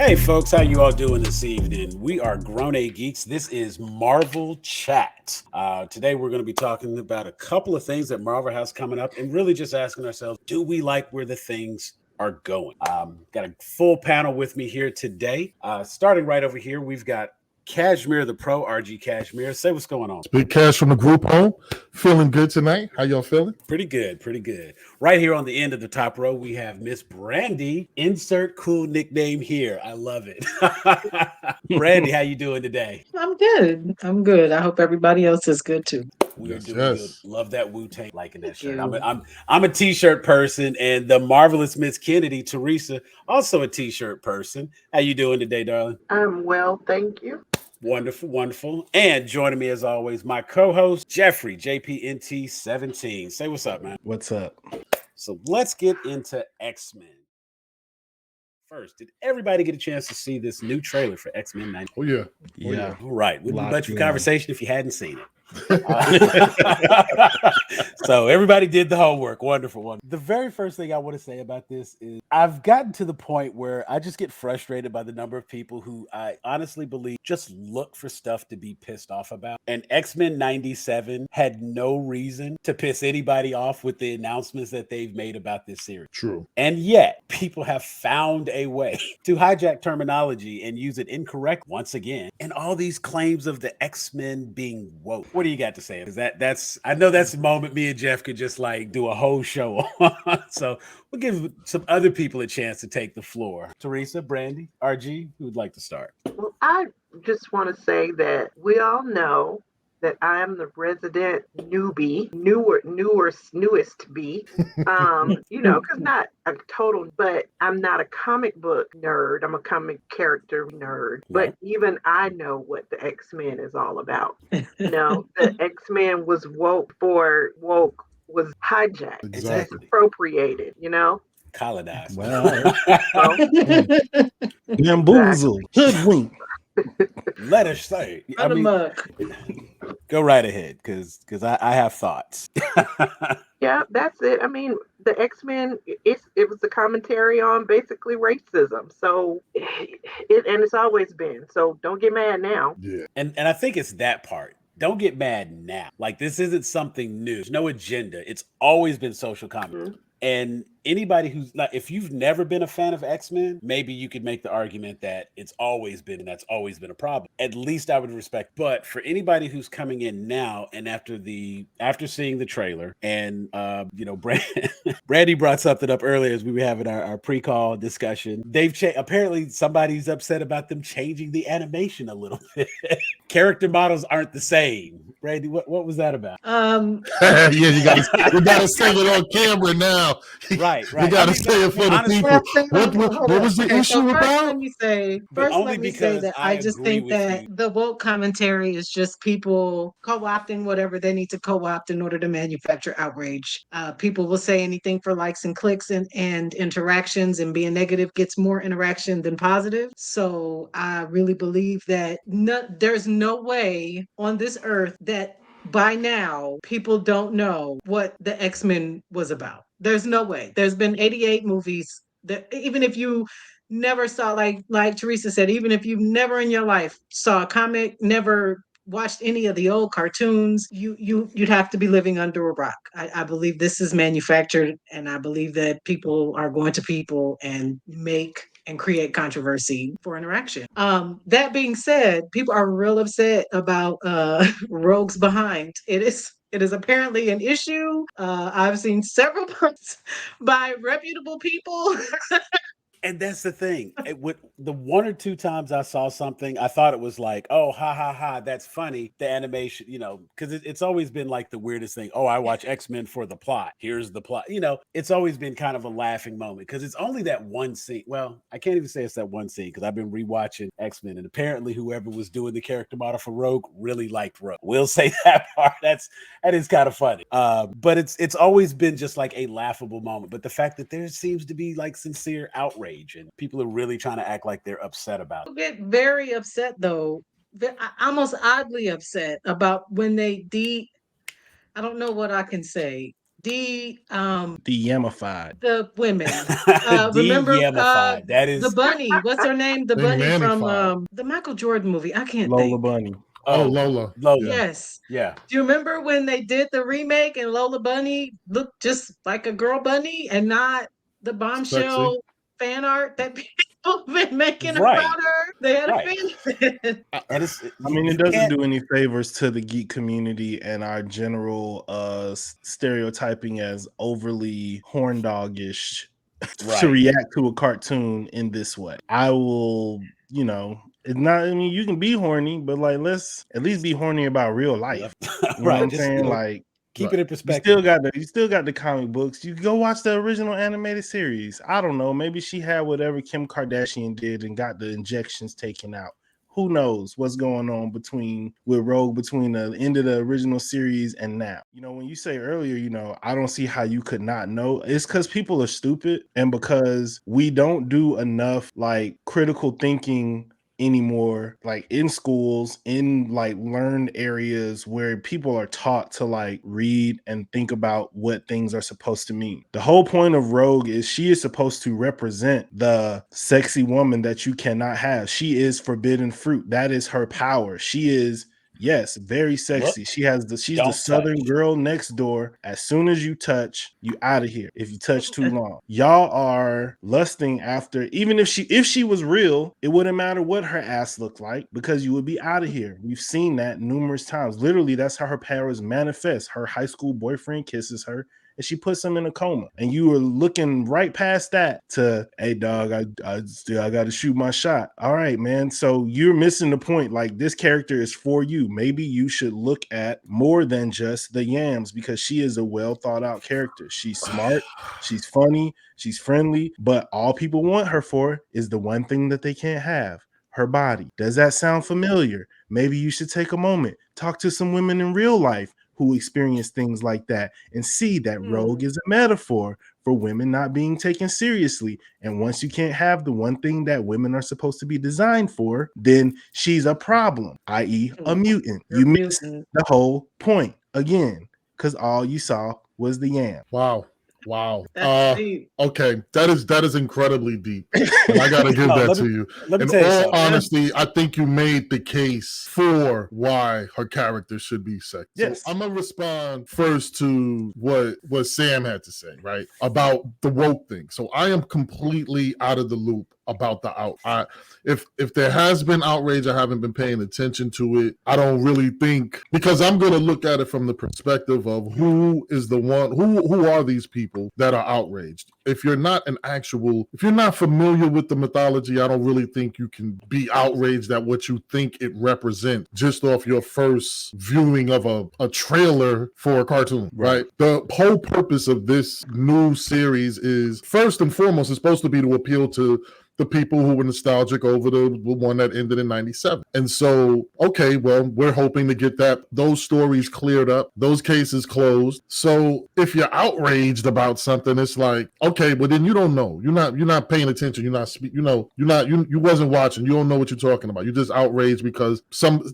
Hey folks, how you all doing this evening? We are GrownAGeeks. This is Marvel Chat. Today we're going to be talking about a couple of things that Marvel has coming up and really just asking ourselves, do we like where the things are going? Got a full panel with me here today. Starting right over here, we've got Cashmere the Pro, RG Cashmere. Say what's going on. Big Cash from the group home. Feeling good tonight. How y'all feeling? Pretty good, pretty good. Right here on the end of the top row, we have Miss Brandy. Insert cool nickname here. I love it. Brandy, how you doing today? I'm good. I'm good. I hope everybody else is good too. We're Yes, doing yes. good. Love that Wu-Tang, liking that shirt. you. I'm a t-shirt person, and the marvelous Miss Kennedy, Teresa, also a t-shirt person. How you doing today, darling? I'm well, thank you. Wonderful, wonderful. And joining me as always, my co-host, Jeffrey, JPNT17. Say what's up, man. What's up? So let's get into X-Men. First, did everybody get a chance to see this new trailer for X-Men 90? Oh, yeah. Yeah. All right. Wouldn't be Locked much of a in. conversation if you hadn't seen it. So everybody did the homework. Wonderful one. The very first thing I want to say about this is I've gotten to the point where I just get frustrated by the number of people who I honestly believe just look for stuff to be pissed off about. And X-Men 97 had no reason to piss anybody off with the announcements that they've made about this series. True. And yet, people have found a way to hijack terminology and use it incorrect once again. And all these claims of the X-Men being woke. What do you got to say? Is that's I know that's a moment me and Jeff could just like do a whole show on. So we'll give some other people a chance to take the floor. Teresa, Brandy, RG, who would like to start? Well, I just want to say that we all know that I am the resident newbie, newest bee. Because not a total, but I'm not a comic book nerd. I'm a comic character nerd. But even I know what the X-Men is all about. The X-Men was woke was hijacked, Exactly. appropriated, Colonized. Well, So, bamboozle, hoodwink. Let us say. Go right ahead, because I have thoughts. yeah, that's it. I mean, the X-Men, it was a commentary on basically racism. So, it's always been. So don't get mad now. Yeah. And I think it's that part. Don't get mad now. Like, this isn't something new. There's no agenda. It's always been social commentary. Mhm. And anybody who's like, if you've never been a fan of X-Men, maybe you could make the argument that it's always been, and that's always been a problem. At least I would respect. But for anybody who's coming in now, and after seeing the trailer, and Brandy brought something up earlier as we were having our pre-call discussion. They've apparently somebody's upset about them changing the animation a little bit. Character models aren't the same. Brandy, what was that about? Yeah, you gotta say it on camera now. Right. You gotta say it for the people. What was the issue about? Let me say that I just think that the woke commentary is just people co-opting whatever they need to co-opt in order to manufacture outrage. People will say anything for likes and clicks and interactions, and being negative gets more interaction than positive. So I really believe that there's no way on this earth that by now people don't know what the X-Men was about. There's no way. There's been 88 movies that even if you never saw, like Teresa said, even if you've never in your life saw a comic, never watched any of the old cartoons, you'd have to be living under a rock. I believe this is manufactured, and I believe that people are going to people and make and create controversy for interaction. That being said, people are real upset about Rogues Behind. It is apparently an issue. I've seen several posts by reputable people. And that's the thing. With the one or two times I saw something, I thought it was like, oh, ha, that's funny. The animation, because it's always been like the weirdest thing. Oh, I watch X-Men for the plot. Here's the plot. It's always been kind of a laughing moment because it's only that one scene. Well, I can't even say it's that one scene because I've been rewatching X-Men, and apparently whoever was doing the character model for Rogue really liked Rogue. We'll say that part. That is kind of funny. But it's always been just like a laughable moment. But the fact that there seems to be like sincere outrage, and people are really trying to act like they're upset about it. I get very upset though, almost oddly upset about when I don't know what I can say. De-yamified. the women. Remember De-yamified. That the is bunny? What's her name? The They bunny from manified. the Michael Jordan movie. I can't Lola think. Bunny. Oh, Lola. Lola. Yeah. Yes. Yeah. Do you remember when they did the remake and Lola Bunny looked just like a girl bunny and not the bombshell Sexy. fan art that people been making Right. about her? They had a Right. fan. And it's I mean, you it doesn't can't do any favors to the geek community and our general stereotyping as overly horn doggish to right. react to a cartoon in this way. I will, it's not, I mean, you can be horny, but like, let's at least be horny about real life. You know what Right. I'm Just saying? Like, keep Right. it in you perspective. still got the comic books. You go watch the original animated series. I don't know. Maybe she had whatever Kim Kardashian did and got the injections taken out. Who knows what's going on with Rogue between the end of the original series and now. When you say earlier, I don't see how you could not know. It's because people are stupid and because we don't do enough like critical thinking anymore, like in schools, in like learned areas where people are taught to like read and think about what things are supposed to mean. The whole point of Rogue is she is supposed to represent the sexy woman that you cannot have. She is forbidden fruit. That is her power. She is, yes, very sexy. Look, She's the don't southern touch. girl next door. As soon as you touch, you out of here. If you touch too long, y'all are lusting after. Even if she was real, it wouldn't matter what her ass looked like because you would be out of here. We've seen that numerous times. Literally, that's how her powers manifest. Her high school boyfriend kisses her and she puts him in a coma. And you were looking right past that to, hey dog, I got to shoot my shot. All right, man. So you're missing the point. Like, this character is for you. Maybe you should look at more than just the yams because she is a well thought out character. She's smart, she's funny, she's friendly, but all people want her for is the one thing that they can't have: her body. Does that sound familiar? Maybe you should take a moment, talk to some women in real life who experience things like that and see that Rogue is a metaphor for women not being taken seriously. And once you can't have the one thing that women are supposed to be designed for, then she's a problem, i.e. a mutant. You missed the whole point again because all you saw was the yam. Wow. That's deep. Okay, that is incredibly deep. And I gotta give that to you. In all honesty, I think you made the case for why her character should be sexy. Yes. So I'm gonna respond first to what Sam had to say, right? About the woke thing. So I am completely out of the loop about the out. If there has been outrage, I haven't been paying attention to it. I don't really think, because I'm going to look at it from the perspective of who is the one, who are these people that are outraged. If you're not familiar with the mythology, I don't really think you can be outraged at what you think it represents just off your first viewing of a trailer for a cartoon, right? The whole purpose of this new series is, first and foremost, it's supposed to be to appeal to the people who were nostalgic over the one that ended in 97. And so, okay, well, we're hoping to get those stories cleared up, those cases closed. So if you're outraged about something, it's like, okay, well then you don't know. You're not paying attention. You wasn't watching. You don't know what you're talking about. You're just outraged because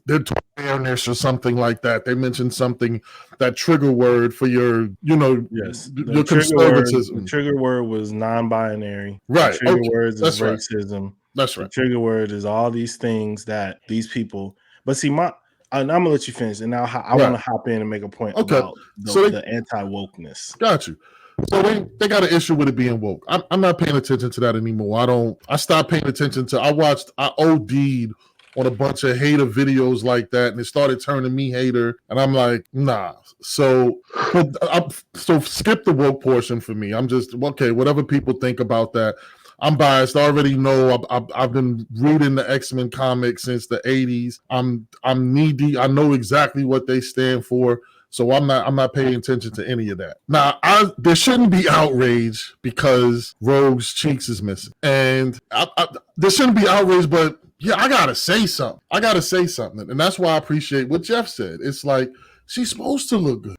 they're awareness or something like that. They mentioned something, that trigger word for your, yes, your conservatism. The trigger word was non-binary. Right. The trigger words is That's racism. Right. That's right. The trigger word is all these things that these people. But see, I'm gonna let you finish, and now I want to hop in and make a point about the anti-wokeness. Got you. So they got an issue with it being woke. I'm not paying attention to that anymore. I stopped paying attention to. I OD'd on a bunch of hater videos like that, and it started turning me hater, and I'm like, nah. So skip the woke portion for me. I'm just, okay, whatever people think about that. I'm biased. I already know. I've been reading the X-Men comics since the 80s. I'm knee deep. I know exactly what they stand for. So I'm not paying attention to any of that. Now, there shouldn't be outrage because Rogue's cheeks is missing, and there shouldn't be outrage. But yeah, I gotta say something. And that's why I appreciate what Jeff said. It's like, she's supposed to look good.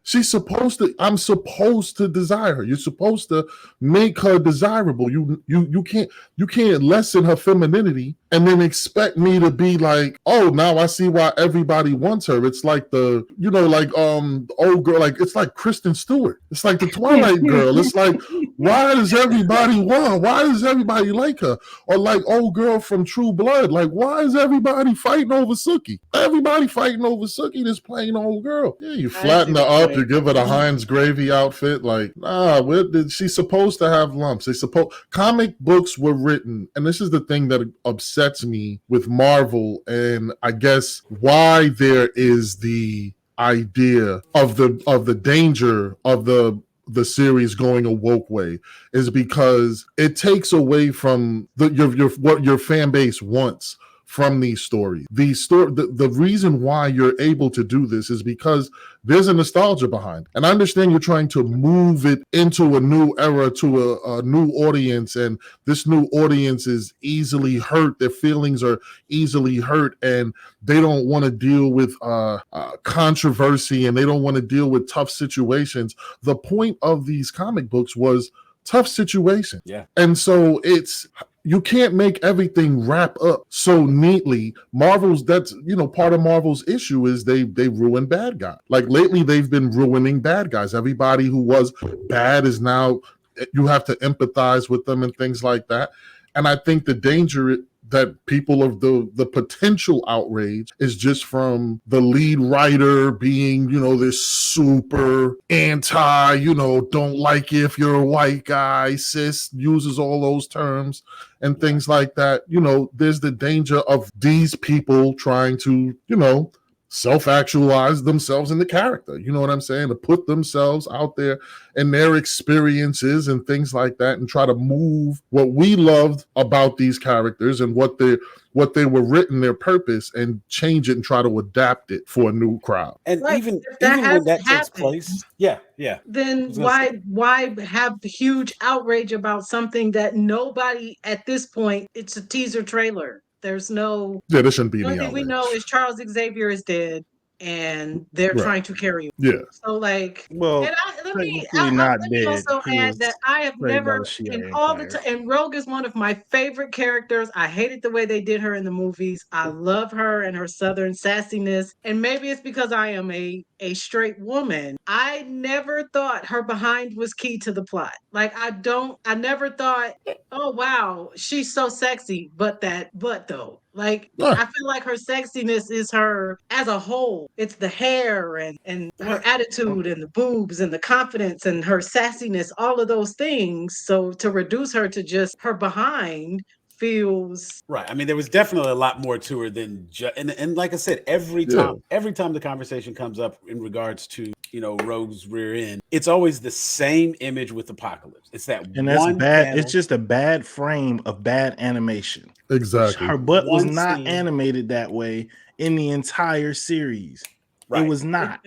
I'm supposed to desire her. You're supposed to make her desirable. You can't lessen her femininity and then expect me to be like, oh, now I see why everybody wants her. It's like the, like old girl, like it's like Kristen Stewart. It's like the Twilight girl. It's like, why does everybody want? Why does everybody like her? Or like old girl from True Blood. Like, why is everybody fighting over Sookie? Everybody fighting over Sookie, this plain old girl. Yeah, you flatten her up, you give her the Heinz gravy outfit. Like, nah, she's supposed to have lumps. Comic books were written, and this is the thing that upsets me with Marvel, and I guess why there is the idea of the danger of the series going a woke way is because it takes away from what your fan base wants from these stories. The reason why you're able to do this is because there's a nostalgia behind. And I understand you're trying to move it into a new era, to a new audience, and this new audience is easily hurt. Their feelings are easily hurt, and they don't want to deal with controversy, and they don't want to deal with tough situations. The point of these comic books was tough situation. Yeah. And so you can't make everything wrap up so neatly. That's part of Marvel's issue is they ruin bad guys. Like lately they've been ruining bad guys. Everybody who was bad is now, you have to empathize with them and things like that. And I think the danger that people of the potential outrage is just from the lead writer being, this super anti, don't like you if you're a white guy, cis, uses all those terms and things like that. There's the danger of these people trying to, self-actualize themselves in the character. You know what I'm saying? To put themselves out there and their experiences and things like that, and try to move what we loved about these characters and what they were written, their purpose, and change it and try to adapt it for a new crowd. And even when that takes place, then why have huge outrage about something that nobody at this point? It's a teaser trailer. There's no. Yeah, there shouldn't be any outrage. The only thing we know is Charles Xavier is dead, and they're trying to carry him. Yeah. So like, well, and let me also add that I have never in all the time. And Rogue is one of my favorite characters. I hated the way they did her in the movies. I love her and her Southern sassiness, and maybe it's because I am a straight woman. I never thought her behind was key to the plot. Like I never thought, oh wow, she's so sexy, but though. Like I feel like her sexiness is her as a whole. It's the hair and her attitude and the boobs and the confidence and her sassiness, all of those things. So to reduce her to just her behind feels right. I mean, there was definitely a lot more to her than and like I said, every time the conversation comes up in regards to Rogue's rear end, it's always the same image with Apocalypse. It's that and that's one bad. panel. It's just a bad frame of bad animation. Exactly. Her butt was not animated that way in the entire series. Right. It was not.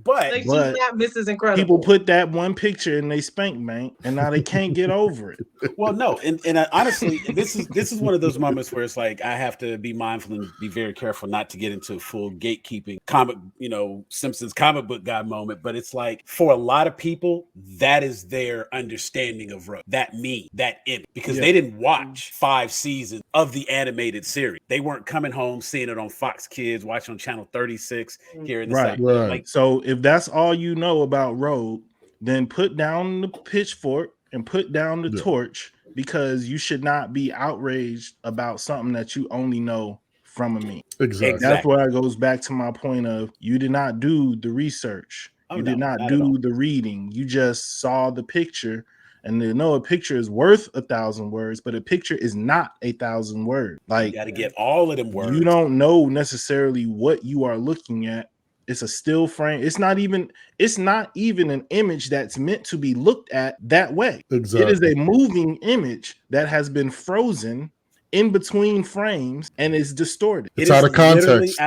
but she's not Mrs. Incredible. People put that one picture and they spank bank, and now they can't get over it. Well, no, and honestly, this is one of those moments where it's like I have to be mindful and be very careful not to get into a full gatekeeping Simpsons comic book guy moment. But it's like for a lot of people, that is their understanding of Rogue. That image, because they didn't watch 5 seasons of the animated series. They weren't coming home seeing it on Fox Kids, watching on Channel 36 here. Right. Like, so if that's all you know about Rogue, then put down the pitchfork and put down the torch, because you should not be outraged about something that you only know from a meme. Exactly. That's where it goes back to my point of you did not do the research. You did not do the reading. You just saw the picture. And they know a picture is worth 1,000 words, but a picture is not 1,000 words. Like, you got to get all of them words. You don't know necessarily what you are looking at. It's a still frame. It's not even an image that's meant to be looked at that way. Exactly. It is a moving image that has been frozen in between frames and is distorted. It's out of context.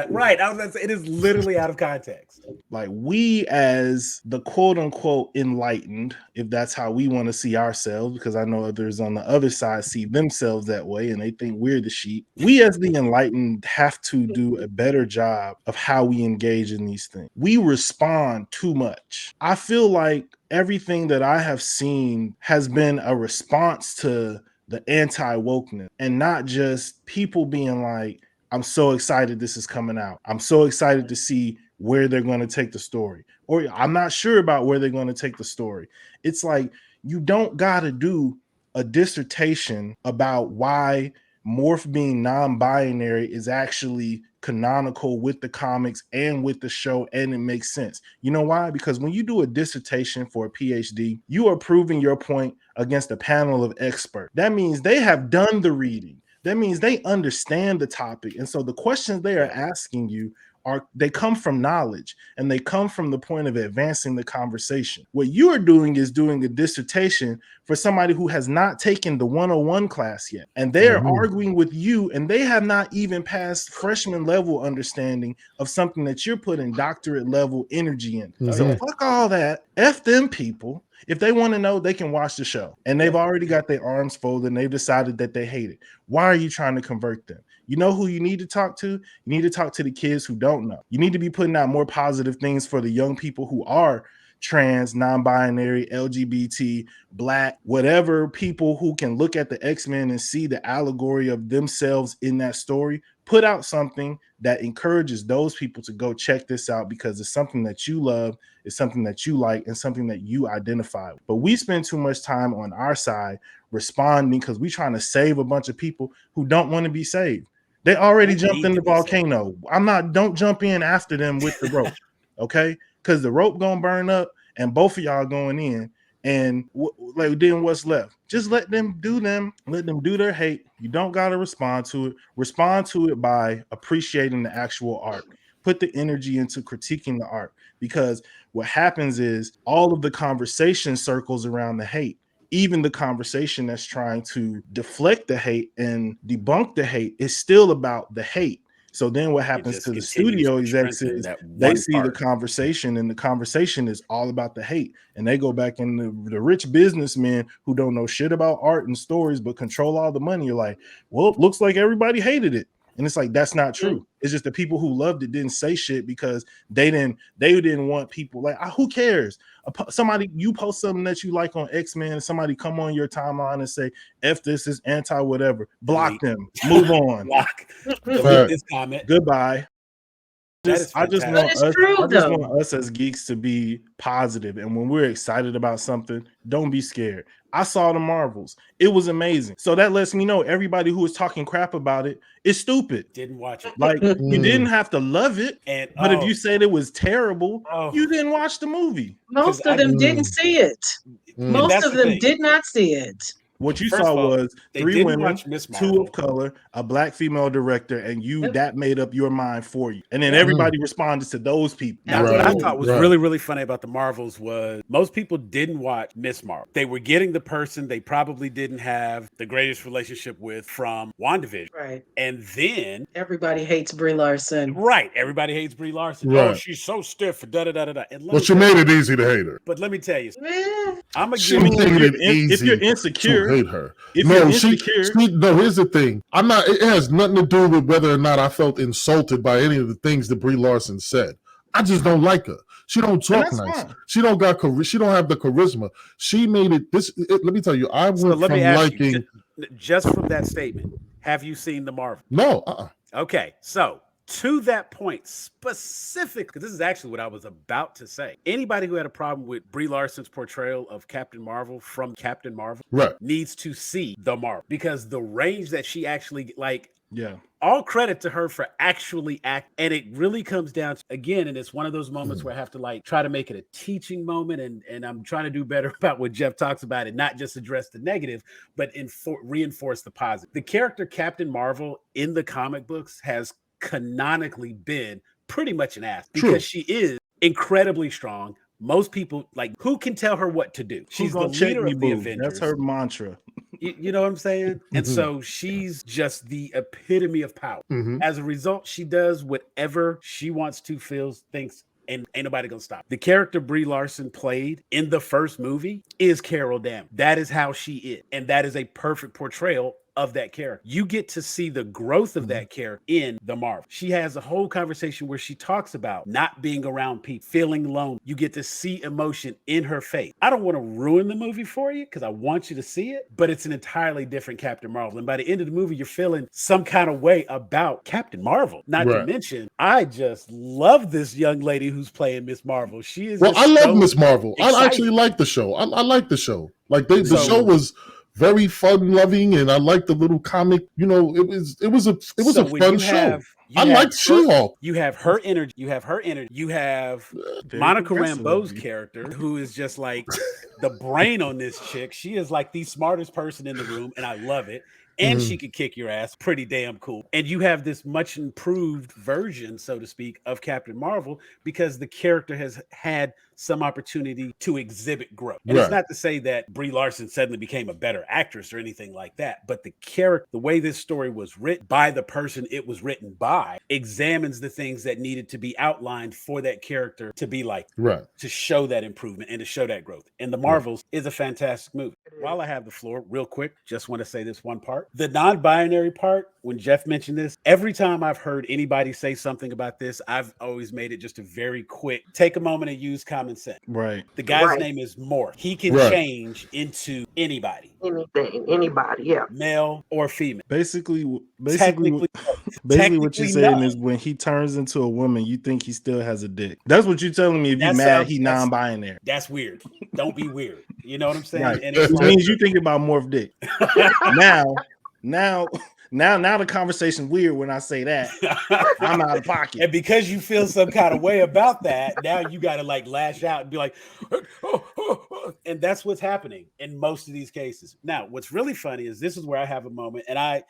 Right. I was going to say, it is literally out of context. Like, we as the quote unquote enlightened, if that's how we want to see ourselves, because I know others on the other side see themselves that way and they think we're the sheep. We as the enlightened have to do a better job of how we engage in these things. We respond too much. I feel like everything that I have seen has been a response to the anti-wokeness, and not just people being like, I'm so excited this is coming out. I'm so excited to see where they're going to take the story. Or I'm not sure about where they're going to take the story. It's like, you don't got to do a dissertation about why Morph being non-binary is actually canonical with the comics and with the show, and it makes sense. You know why? Because when you do a dissertation for a PhD, you are proving your point against a panel of experts. That means they have done the reading. That means they understand the topic. And so the questions they are asking you they come from knowledge, and they come from the point of advancing the conversation. What you are doing is doing a dissertation for somebody who has not taken the 101 class yet, and they are arguing with you, and they have not even passed freshman level understanding of something that you're putting doctorate level energy in. So fuck all that. F them people. If they want to know, they can watch the show, and they've already got their arms folded and they've decided that they hate it. Why are you trying to convert them? You know who you need to talk to? You need to talk to the kids who don't know. You need to be putting out more positive things for the young people who are trans, non-binary, LGBT, Black, whatever, people who can look at the X-Men and see the allegory of themselves in that story. Put out something that encourages those people to go check this out, because it's something that you love, it's something that you like, and something that you identify with. But we spend too much time on our side responding because we're trying to save a bunch of people who don't want to be saved. They already jumped in the volcano. Don't jump in after them with the rope, okay? Because the rope gonna burn up and both of y'all going in. And then what's left? Just let them do their hate. You don't gotta respond to it. Respond to it by appreciating the actual art. Put the energy into critiquing the art, because what happens is all of the conversation circles around the hate. Even the conversation that's trying to deflect the hate and debunk the hate is still about the hate. So then what happens to the studio execs is they see the conversation, and the conversation is all about the hate. And they go back in the rich businessmen who don't know shit about art and stories but control all the money. You're like, well, it looks like everybody hated it. And it's like, that's not true. It's just the people who loved it didn't say shit because they didn't want people like, who cares? Somebody, you post something that you like on X-Men, and somebody come on your timeline and say, F this is anti whatever. Block them. Move on. Block. Delete this comment. Goodbye. I just want us as geeks to be positive, and when we're excited about something, don't be scared. I saw the Marvels. It was amazing. So that lets me know everybody who is talking crap about it is stupid. Didn't watch it. Like, you didn't have to love it, but if you said it was terrible, you didn't watch the movie. Most of them didn't see it. Most of them did not see it. What you saw was 3 women, 2 of color, a Black female director, and that made up your mind for you. And then everybody responded to those people. Now, what I thought was really, really funny about the Marvels was most people didn't watch Miss Marvel. They were getting the person they probably didn't have the greatest relationship with from WandaVision. Right. And then everybody hates Brie Larson. Right. Everybody hates Brie Larson. Right. Oh, she's so stiff. Da-da-da-da-da. Well, she made it easy to hate her. But let me tell you, if you're insecure, hate her. Here's the thing. It has nothing to do with whether or not I felt insulted by any of the things that Brie Larson said. I just don't like her. She don't talk nice. Fine. She don't have the charisma. She made it let me tell you, I went from liking just from that statement. Have you seen the Marvel? No. Okay, so to that point specifically, this is actually what I was about to say. Anybody who had a problem with Brie Larson's portrayal of Captain Marvel from Captain Marvel needs to see the Marvel, because the range that she actually all credit to her for actually act. And it really comes down to, again, and it's one of those moments where I have to try to make it a teaching moment. And I'm trying to do better about what Jeff talks about and not just address the negative, but reinforce the positive. The character Captain Marvel in the comic books has canonically been pretty much an ass because she is incredibly strong. Most people, who can tell her what to do? She's the leader of the Avengers. That's her mantra. You know what I'm saying? And so she's just the epitome of power. As a result, she does whatever she wants to, feels, thinks, and ain't nobody gonna stop. The character Brie Larson played in the first movie is Carol Danvers. That is how she is. And that is a perfect portrayal of that character. You get to see the growth of that character in the Marvel. She has a whole conversation where she talks about not being around people, feeling lonely. You get to see emotion in her face. I don't want to ruin the movie for you because I want you to see it, but it's an entirely different Captain Marvel. And by the end of the movie, you're feeling some kind of way about Captain Marvel. Not to mention, I just love this young lady who's playing Miss Marvel. She is I love Miss Marvel. exciting. I actually like the show. I like the show. Like the show was very fun loving, and I liked the little comic. You know, it was a fun show. I liked She-Hulk. You have her energy. You have Monica Rambeau's character, who is just like the brain on this chick. She is like the smartest person in the room, and I love it. And she could kick your ass. Pretty damn cool. And you have this much improved version, so to speak, of Captain Marvel because the character has had some opportunity to exhibit growth. And it's not to say that Brie Larson suddenly became a better actress or anything like that, but the character, the way this story was written by the person it was written by, examines the things that needed to be outlined for that character to be like, to show that improvement and to show that growth. And The Marvels is a fantastic movie. While I have the floor, real quick, just want to say this one part. The non-binary part, when Jeff mentioned this, every time I've heard anybody say something about this, I've always made it just a very quick, take a moment and use common sense. Right. The guy's name is Morph. He can change into anybody. Anything, anybody, yeah. Male or female. Basically what you're saying is when he turns into a woman, you think he still has a dick. That's what you're telling me if you're mad he non-binary. That's weird. Don't be weird. You know what I'm saying? Right. And it means you think about Morph dick. Now the conversation's weird when I say that. I'm out of pocket. And because you feel some kind of way about that, now you got to like lash out and be like, and that's what's happening in most of these cases. Now, what's really funny is this is where I have a moment, and I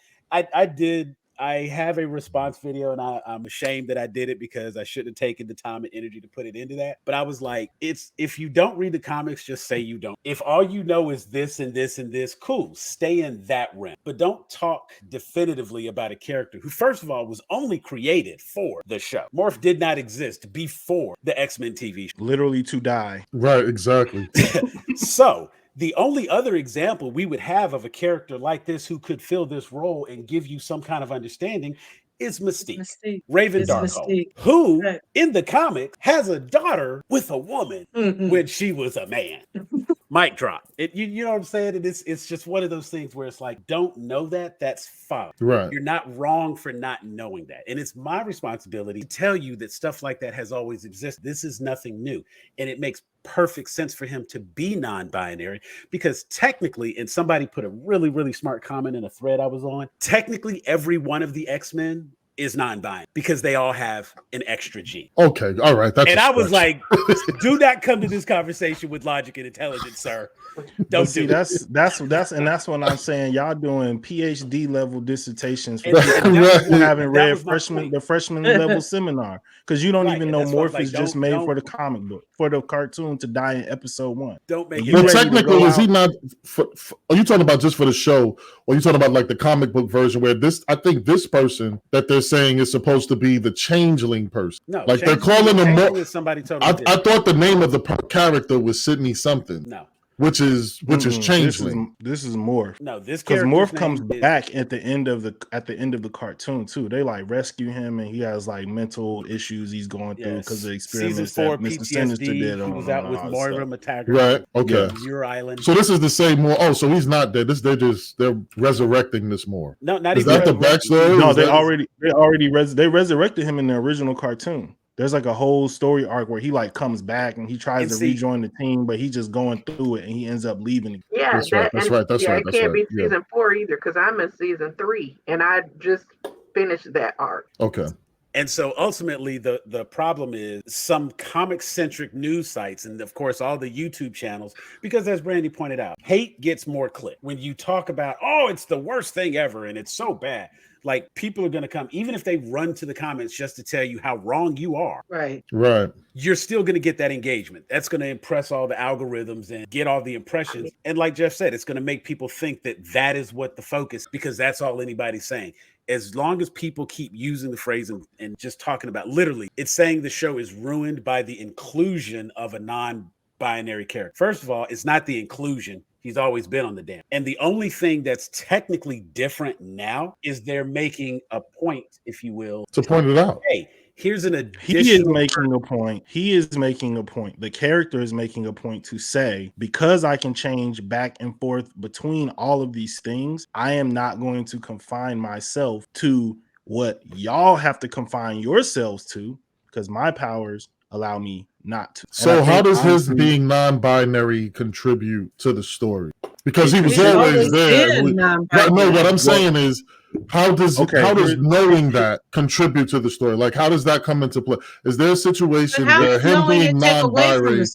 have a response video, and I'm ashamed that I did it because I shouldn't have taken the time and energy to put it into that. But I was like, if you don't read the comics, just say you don't. If all you know is this and this and this, cool, stay in that realm. But don't talk definitively about a character who, first of all, was only created for the show. Morph did not exist before the X-Men TV show. Literally to die. Right, exactly. So the only other example we would have of a character like this who could fill this role and give you some kind of understanding is Mystique. Raven Darkhold, who in the comics has a daughter with a woman when she was a man. Mic drop. You know what I'm saying? And it's just one of those things where it's like, don't know that, that's fine. Right. You're not wrong for not knowing that. And it's my responsibility to tell you that stuff like that has always existed. This is nothing new. And it makes perfect sense for him to be non-binary because technically, and somebody put a really, really smart comment in a thread I was on, technically every one of the X-Men is non-binary because they all have an extra G. Okay, all right. That's and I was like, do not come to this conversation with logic and intelligence, sir. Don't see. That's when I'm saying y'all doing PhD level dissertations for and having read the freshman level seminar because you don't even know Morph is just made for the comic book, for the cartoon to die in episode 1. Don't make it. But technically, is he not? Are you talking about just for the show, or are you talking about like the comic book version where this? I think this person that they're saying is supposed to be the changeling person. No, like they're calling him more. Somebody totally I thought the name of the character was Sydney something. No. Which is changeling. This is Morph. No, this because Morph comes back at the end of the cartoon too. They like rescue him and he has like mental issues he's going through because of experiments that Mr. Sinister did. He was out with Moira McTaggart. Right. Okay. Your Island. So this is the same Morph. Oh, so he's not dead. They're resurrecting this Morph. No, not is even. Is that the backstory? No, they resurrected him in the original cartoon. There's like a whole story arc where he like comes back and he tries to rejoin the team, but he's just going through it and he ends up leaving. Yeah, that's right. It can't be season 4 either because I'm in season 3 and I just finished that arc. Okay. And so ultimately the problem is some comic centric news sites and of course all the YouTube channels, because as Brandy pointed out, hate gets more click. When you talk about, oh, it's the worst thing ever and it's so bad. Like people are going to come, even if they run to the comments just to tell you how wrong you are. Right. You're still going to get that engagement. That's going to impress all the algorithms and get all the impressions. And like Jeff said, it's going to make people think that is what the focus, because that's all anybody's saying. As long as people keep using the phrase and just talking about, literally, it's saying the show is ruined by the inclusion of a non-binary character. First of all, it's not the inclusion. He's always been on the damn. And the only thing that's technically different now is they're making a point, if you will, to point it out. Hey, here's an additional. He is making a point. He is making a point. The character is making a point to say, because I can change back and forth between all of these things, I am not going to confine myself to what y'all have to confine yourselves to, because my powers allow me not to. So how does his being non-binary contribute to the story? Because he was always there. No, what I'm saying is, how does knowing that contribute to the story? Like, how does that come into play? Is there a situation where him being non-binary?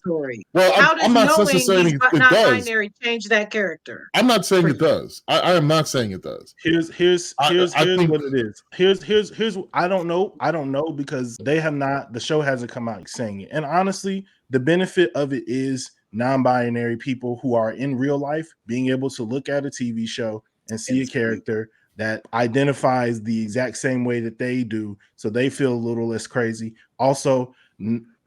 Well, I'm not necessarily it does. Change that character. I'm not saying it does. I am not saying it does. Here's what it is. Here's I don't know because the show hasn't come out saying it. And honestly, the benefit of it is non-binary people who are in real life being able to look at a TV show and see a character that identifies the exact same way that they do, so they feel a little less crazy. Also,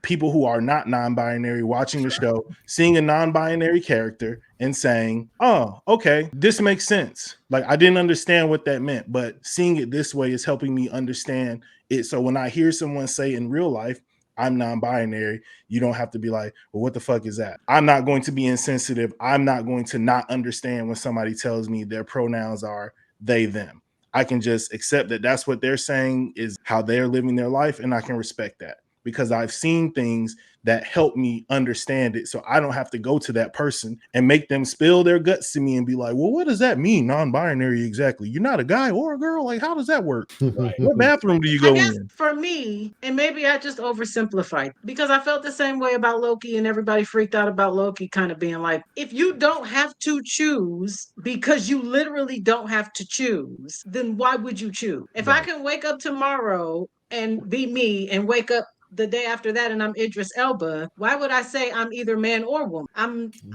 people who are not non-binary watching the show, seeing a non-binary character and saying, oh, okay, this makes sense. Like, I didn't understand what that meant, but seeing it this way is helping me understand it. So when I hear someone say in real life, I'm non-binary, you don't have to be like, well, what the fuck is that? I'm not going to be insensitive. I'm not going to not understand when somebody tells me their pronouns are they, them. I can just accept that that's what they're saying is how they're living their life, and I can respect that because I've seen things that help me understand it, so I don't have to go to that person and make them spill their guts to me and be like, well, what does that mean, non-binary exactly? You're not a guy or a girl? Like, how does that work? Right. What bathroom do you go in? For me, and maybe I just oversimplified, because I felt the same way about Loki, and everybody freaked out about Loki kind of being like, if you don't have to choose, because you literally don't have to choose, then why would you choose? If I can wake up tomorrow and be me and wake up the day after that and I'm Idris Elba, why would I say I'm either man or woman?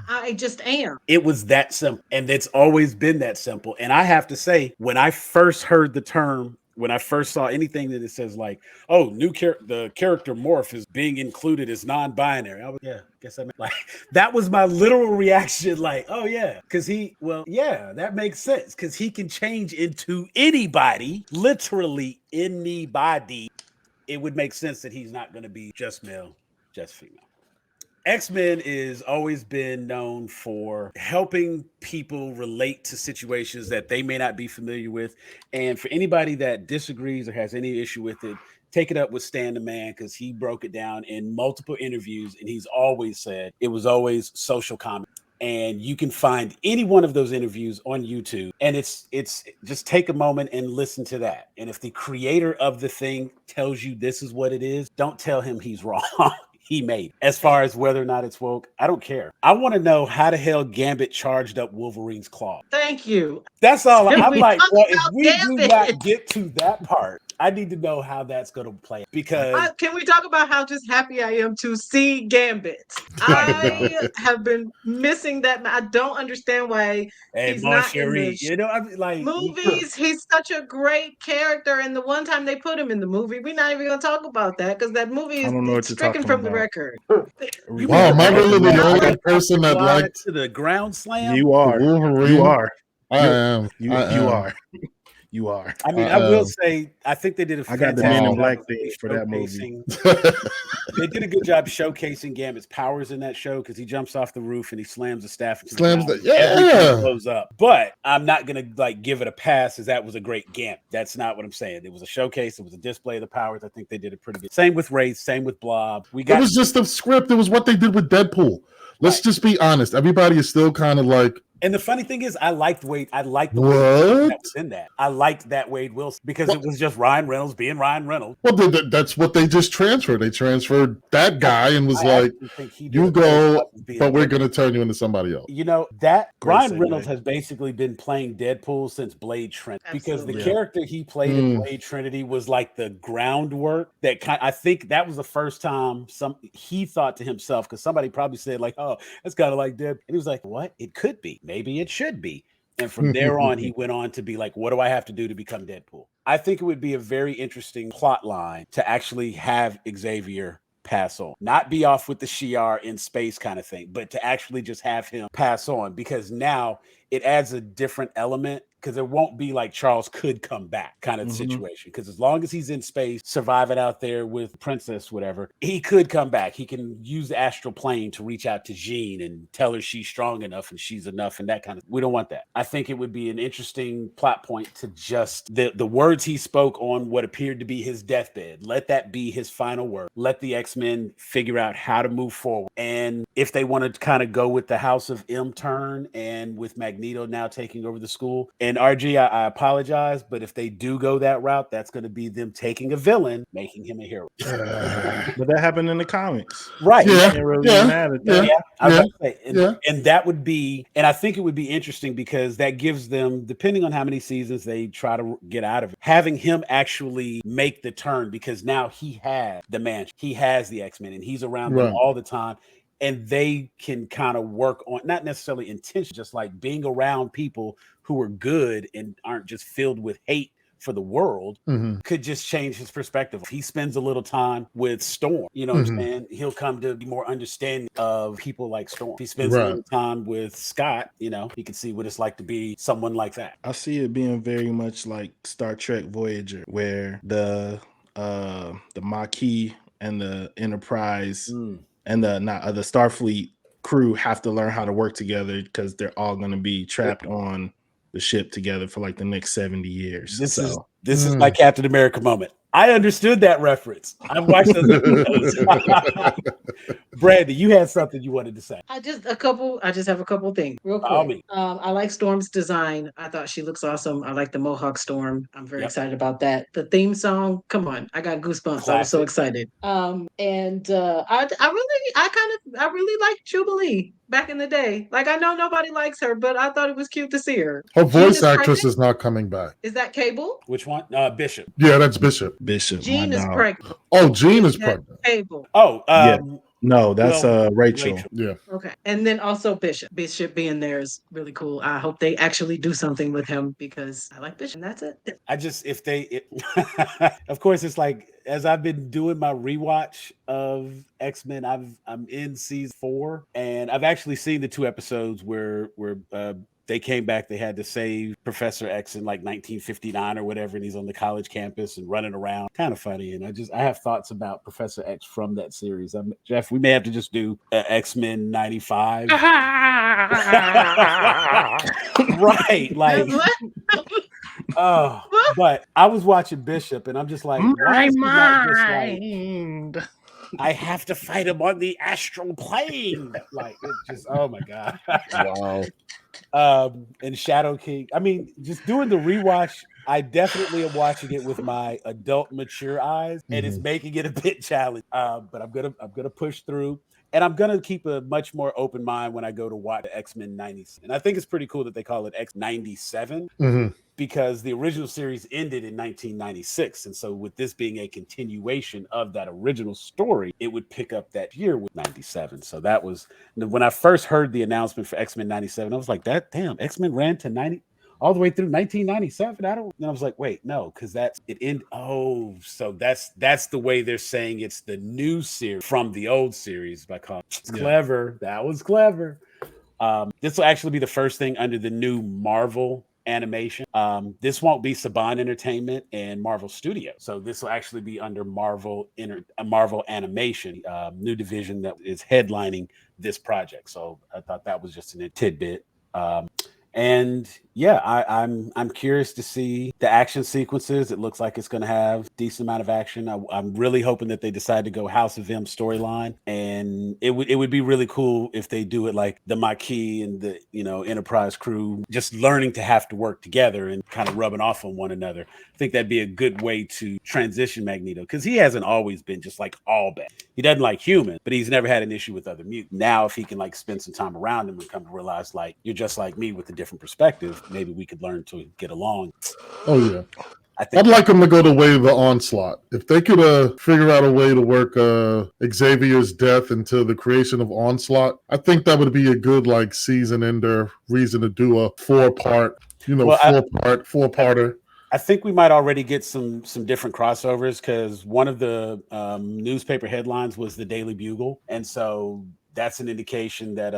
I just am. It was that simple, and it's always been that simple. And I have to say, when I first heard the term, when I first saw anything that it says like, oh, the character Morph is being included as non-binary, I was, guess I meant, like, that was my literal reaction, like, oh yeah, because that makes sense, because he can change into anybody, literally anybody. It would make sense that he's not going to be just male, just female. X-Men is always been known for helping people relate to situations that they may not be familiar with. And for anybody that disagrees or has any issue with it, take it up with Stan the Man, because he broke it down in multiple interviews, and he's always said it was always social comedy. And you can find any one of those interviews on YouTube, and it's just take a moment and listen to that. And if the creator of the thing tells you this is what it is, don't tell him he's wrong. He made. As far as whether or not it's woke, I don't care. I want to know how the hell Gambit charged up Wolverine's claw. Thank you. That's all. I'm like, well, if we do not get to that part, I need to know how that's going to play. Because can we talk about how just happy I am to see Gambit? I have been missing that. I don't understand why he's not in the I'm like movies. He's such a great character, and the one time they put him in the movie, we're not even going to talk about that because that movie is stricken from the record. Wow, am I really the only person that liked to the ground slam? You are. Wolverine? You are. I am. You are. You are. I mean, I will say, I think they did a I got the Men in Black thing for that movie. They did a good job showcasing Gambit's powers in that show, because he jumps off the roof and he slams the staff into the everything blows up. But I'm not gonna give it a pass, as that was a great Gambit. That's not what I'm saying. It was a showcase. It was a display of the powers. I think they did it pretty good. Same with Wraith. Same with Blob. It was just the script. It was what they did with Deadpool. Let's just be honest. Everybody is still kind of like. And the funny thing is, I liked Wade. I liked the way that was in that. I liked that Wade Wilson, because it was just Ryan Reynolds being Ryan Reynolds. Well, that's what they just transferred. They transferred that guy and was like, "You go, but we're going to turn you into somebody else." You know that Ryan Reynolds has basically been playing Deadpool since Blade Trinity, because the character he played in Blade Trinity was like the groundwork that I think that was the first time he thought to himself, because somebody probably said like, "Oh, that's kind of like Deadpool," and he was like, "What? It could be." Maybe it should be. And from there on, he went on to be like, what do I have to do to become Deadpool? I think it would be a very interesting plot line to actually have Xavier pass on, not be off with the Shi'ar in space kind of thing, but to actually just have him pass on, because now it adds a different element, because there won't be like Charles could come back kind of situation. Because as long as he's in space, surviving out there with Princess, whatever, he could come back. He can use the astral plane to reach out to Jean and tell her she's strong enough and she's enough and that kind of. We don't want that. I think it would be an interesting plot point to just the words he spoke on what appeared to be his deathbed. Let that be his final word. Let the X-Men figure out how to move forward. And if they want to kind of go with the House of M turn and with Magneto now taking over the school. And RG, I apologize, but if they do go that route, that's going to be them taking a villain, making him a hero. But that happened in the comics. Right. You can't really be mad at that. Yeah. I was about to say, and that would be, and I think it would be interesting because that gives them, depending on how many seasons they try to get out of it, having him actually make the turn, because now he has the mansion, he has the X-Men, and he's around them all the time. And they can kind of work on, not necessarily intention, just like being around people who are good and aren't just filled with hate for the world, could just change his perspective. He spends a little time with Storm, you know what I'm saying? He'll come to be more understanding of people like Storm. If he spends a little time with Scott, you know, he can see what it's like to be someone like that. I see it being very much like Star Trek Voyager, where the Maquis and the Enterprise and the Starfleet crew have to learn how to work together, because they're all going to be trapped on the ship together for like the next 70 years. This is my Captain America moment. I understood that reference. I've watched those videos. Brandy, you had something you wanted to say. I just have a couple things real quick. I like Storm's design. I thought she looks awesome. I like the Mohawk Storm. I'm very excited about that. The theme song, come on, I got goosebumps. Classic. I was so excited. I really liked Jubilee back in the day. Like, I know nobody likes her, but I thought it was cute to see her. Her voice actress is not coming back. Is that Cable? Which one? Bishop. Yeah, that's Bishop. Jean is pregnant. Oh, Jean is pregnant. Cable. Oh, no, that's Rachel. Yeah. Okay. And then also Bishop. Bishop being there is really cool. I hope they actually do something with him, because I like Bishop. And that's it. Of course, it's like, as I've been doing my rewatch of X-Men, I'm in season 4, and I've actually seen the 2 episodes where they came back. They had to save Professor X in like 1959 or whatever, and he's on the college campus and running around. Kind of funny. And I have thoughts about Professor X from that series. Jeff, we may have to just do X-Men 95. Right. Like, but I was watching Bishop, and I'm just like, why is he not just like, I have to fight him on the astral plane? Like, it's just, oh my God. Wow. And Shadow King. I mean, just doing the rewatch, I definitely am watching it with my adult, mature eyes, and it's making it a bit challenging. But I'm gonna push through. And I'm going to keep a much more open mind when I go to watch X-Men 97. And I think it's pretty cool that they call it X97, because the original series ended in 1996. And so with this being a continuation of that original story, it would pick up that year with 97. So that was, when I first heard the announcement for X-Men 97, I was like, damn, X-Men ran to 90. All the way through 1997. And I was like, wait, no, because that's it. So that's the way they're saying it's the new series from the old series by calling. It's clever. That was clever. This will actually be the first thing under the new Marvel animation. This won't be Saban Entertainment and Marvel Studios. So this will actually be under Marvel Animation, new division that is headlining this project. So I thought that was just a tidbit. And yeah, I'm curious to see the action sequences. It looks like it's going to have a decent amount of action. I'm really hoping that they decide to go House of M storyline, and it would be really cool if they do it like the Maquis and the Enterprise crew just learning to have to work together and kind of rubbing off on one another. I think that'd be a good way to transition Magneto, because he hasn't always been just like all bad. He doesn't like humans, but he's never had an issue with other mutants. Now, if he can like spend some time around them and come to realize like you're just like me with a different perspective, maybe we could learn to get along. Oh yeah, I'd like them to go the way of the Onslaught. If they could figure out a way to work Xavier's death into the creation of Onslaught, I think that would be a good like season ender reason to do a four-parter. I think we might already get some different crossovers because one of the newspaper headlines was the Daily Bugle, and so that's an indication that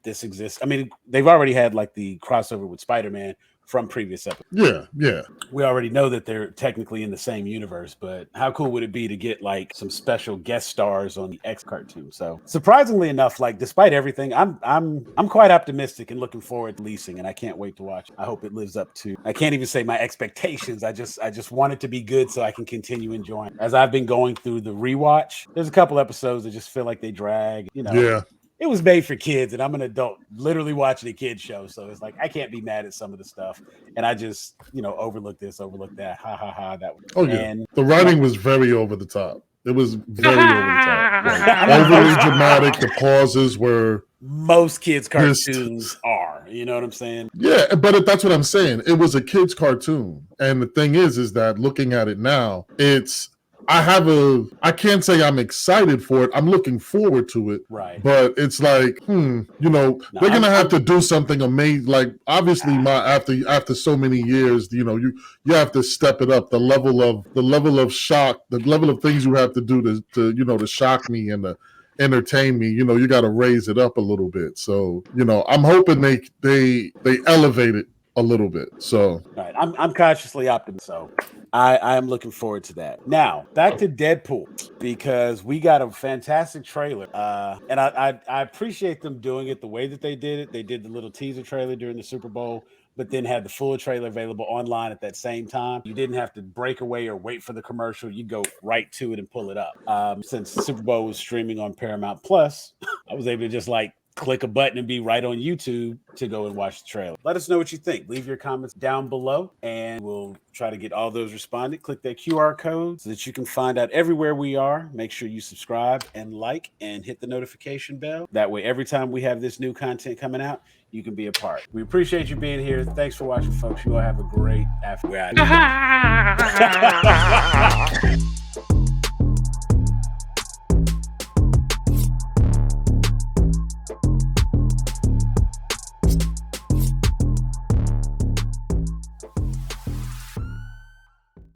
this exists. I mean, they've already had like the crossover with Spider-Man from previous episodes. Yeah. We already know that they're technically in the same universe, but how cool would it be to get like some special guest stars on the X cartoon? So surprisingly enough, like despite everything, I'm quite optimistic and looking forward to leasing, and I can't wait to watch it. I hope it lives up to, I can't even say my expectations. I just want it to be good so I can continue enjoying it. As I've been going through the rewatch, there's a couple episodes that just feel like they drag, Yeah. It was made for kids, and I'm an adult literally watching a kid show. So it's like, I can't be mad at some of the stuff. And I just, overlook this, overlook that. Ha ha ha. That was, oh, yeah. And the writing was very over the top. It was very over the top. Like, overly dramatic. The pauses were. Most kids' cartoons are. You know what I'm saying? Yeah, but that's what I'm saying. It was a kid's cartoon. And the thing is that looking at it now, I can't say I'm excited for it. I'm looking forward to it. Right. But it's like, they're going to have to do something amazing. Like, obviously, after so many years, you have to step it up. The level of shock, the level of things you have to do to shock me and to entertain me, you got to raise it up a little bit. So, I'm hoping they elevate it a little bit. So right. I'm cautiously optimistic. So I am looking forward to that. Now back to Deadpool, because we got a fantastic trailer. And I appreciate them doing it the way that they did it. They did the little teaser trailer during the Super Bowl, but then had the full trailer available online at that same time. You didn't have to break away or wait for the commercial. You go right to it and pull it up. Since the Super Bowl was streaming on Paramount Plus, I was able to just click a button and be right on YouTube to go and watch the trailer. Let us know what you think. Leave your comments down below, and we'll try to get all those responded. Click that QR code so that you can find out everywhere we are. Make sure you subscribe and like and hit the notification bell. That way, every time we have this new content coming out, you can be a part. We appreciate you being here. Thanks for watching, folks. You all have a great afternoon.